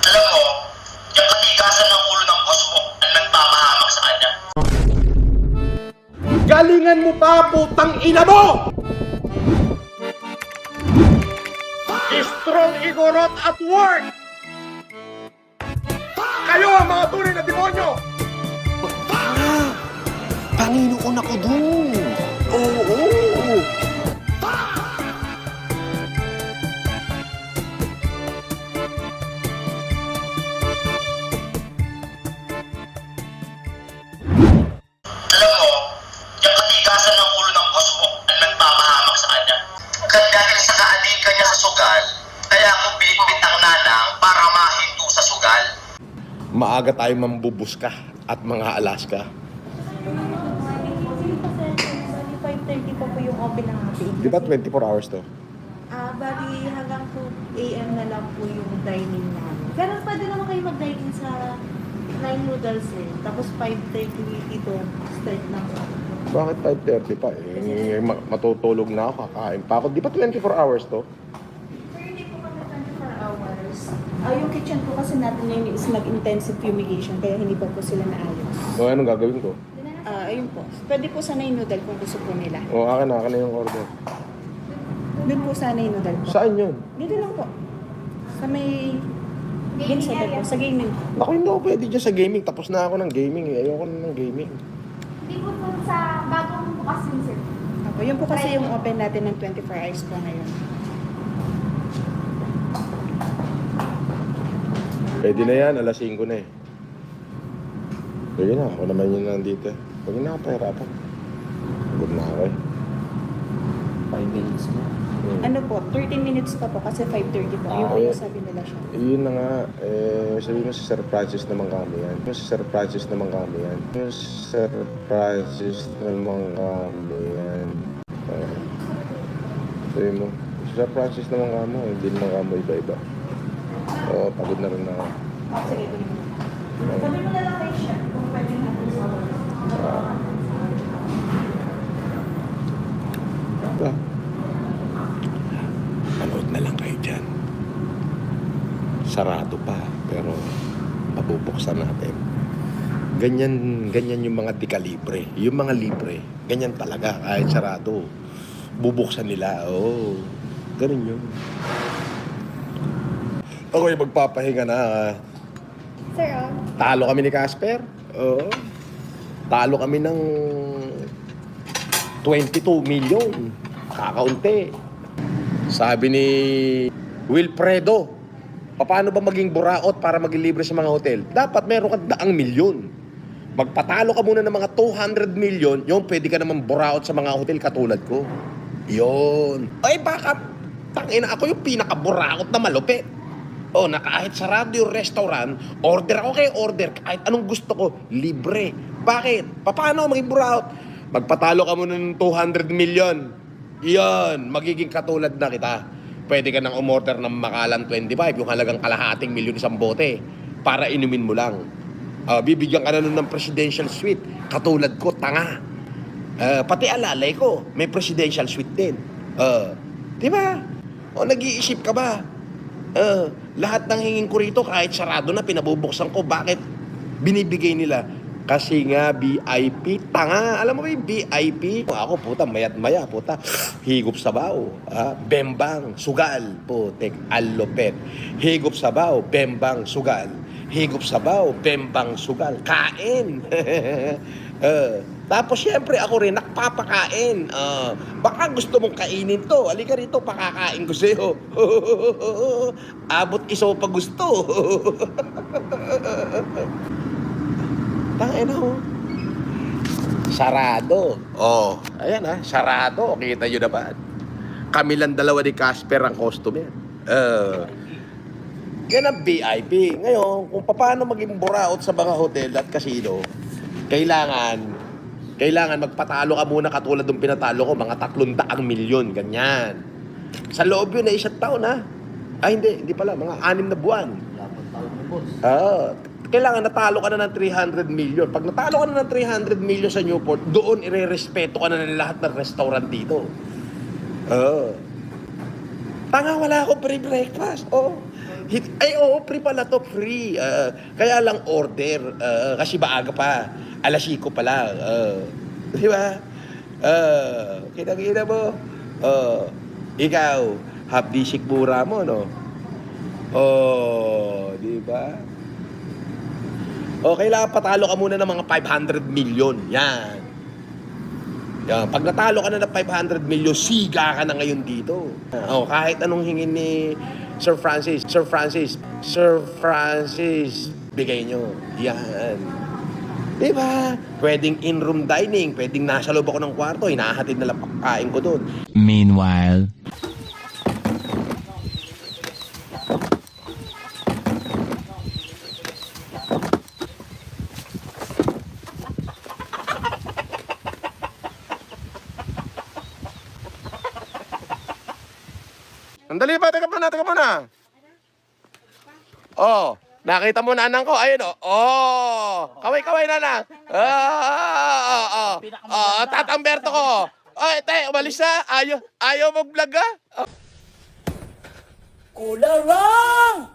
Alam mo, yung katigasan ng ulo ng boss mo ang nagpapahamak sa kanya. Galingan mo pa, putang ina mo! Strong Igorot at work! Kayo ang mga tunay na demonyo! Panginoon ako dun. Oo. Alam mo, yung katigasan ng ulo ng boss mo ang nagpapahamak sa kanya. Dahil sa kaalikan niya sa sugal, kaya ako binitbit ang nanang para mahinto sa sugal. Maaga tayo mambubuska at mga Alaska. 5:30 pa po yung open ng ating. Di ba 24 hours to? Bali hanggang 2 AM na lang po yung dining namin. Pero pwede naman kayo mag-dine sa 9 noodles eh. Tapos 5:30 ito, start na po. Bakit 5:30 pa? Matutulog na ako, kakain pa ako. Di ba 24 hours to? Pero hindi po kami 24 hours. Yung kitchen po kasi natin ngayon is nag-intensive fumigation kaya hindi pa po sila naayos. O anong gagawin ko? Ayun po. Pwede po sana yung noodle kung gusto po nila. O akin na yung order. Doon po sana yung noodle po. Saan yun? Dito lang po. Sa may... Ginsa po. Sa gaming. Ako hindi ako pwede dyan sa gaming. Tapos na ako ng gaming eh. Ayoko na ng gaming. Hindi po po sa bagong bukas yun, sir. Opo, yun po kasi yung open natin ng 24 hours po ngayon. Pwede na yan. Alas 5 na eh. Sige na. Ako naman yun nandito eh. Huwag na ako pahirapan. Good na ako eh. 5 minutes mo. Ano po, 13 minutes pa po kasi 5:30 po. Yun po yung sabi nila siya. Yun na nga, sabi mo si Sir Francis naman kami yan. Si Sir Francis naman kami yan. Si Sir Francis naman kami yan. Sabi mo, si Sir Francis naman kami, hindi naman kami iba-iba. Oo, pagod na rin ako. Sige, sabi mo na lang kay chef kung pwede natin sa Diba? Manood na lang kayo dyan. Sarado pa, pero mabubuksan natin. Ganyan yung mga di-kalibre. Yung mga libre, ganyan talaga, kahit sarado. Bubuksan nila, ganun yun. Ako yung magpapahinga na. Sir, Talo kami ni Casper. Oo. Talo kami ng 22 million. Kakaunti. Sabi ni Wilfredo, paano ba maging buraot para maging libre sa mga hotel? Dapat meron ka 100 milyon. Magpatalo ka muna ng mga 200 million, yung pwede ka naman buraot sa mga hotel katulad ko. Yun. Ay baka, tangina ako yung pinakaburaot na malupit. Na kahit sarado yung restaurant, order ako kayo, order. Kahit anong gusto ko, libre. Bakit? Paano maging buraot? Magpatalo ka muna ng 200 million. Yan, magiging katulad na kita. Pwede ka nang umorder ng Makalan 25, yung halagang kalahating milyon isang bote, para inumin mo lang. Bibigyan ka na nun ng presidential suite. Katulad ko, tanga. Pati alalay ko, may presidential suite din. Di ba? Nag-iisip ka ba? Lahat ng hingin ko rito, kahit sarado na, pinabubuksan ko. Bakit binibigay nila? Kasi nga VIP, tanga. Alam mo ba yung VIP? Ako puta, mayat-maya, puta. Higop sabaw, bembang, sugal, putek, alopet. Higop sabaw, bembang, sugal. Higop sabaw, bembang, sugal. Kain. Tapos syempre ako rin nakpapakain. Baka gusto mong kainin to. Halika rito, pakakain ko sa'yo. Abot iso pa gusto. Tangina ho. Sarado. Ayan sarado. Kita nyo naman. Kami lang dalawa ni Casper ang customer. Yan ang VIP. Ngayon, kung paano maging buraot sa mga hotel at casino, kailangan magpatalo ka muna katulad ng pinatalo ko, mga 300 milyon, ganyan. Sa loob yun na isang taon hindi pala, mga 6 na buwan. Kailangan natalo ka na ng 300 million. Pag natalo ka na ng 300 million sa Newport, doon irerespeto ka na ng lahat ng restaurant dito. Tanga, wala akong free breakfast. Ay, oo, free pala to, free. Kaya lang order. Kasi maaga pa. Alas 5 pa lang. Di ba? Kita-kita mo. Ikaw, half di sikmura mo, no? Di ba? Kailangan patalo ka muna ng mga 500 million. Yan. Pag natalo ka na ng 500 million, siga ka na ngayon dito. Kahit anong hingin ni Sir Francis, bigay nyo. Yan. Diba? Pwedeng in-room dining, pwedeng nasa loob ako ng kwarto, hinahatid na lang pagkain ko doon. Meanwhile, Sandali ba? Teka muna. Nakita mo nanang ko? Ayun, Kaway, nanang. Tatamberto ko. Te, umalis na. Ayaw mag-vlog, ha? Kularang!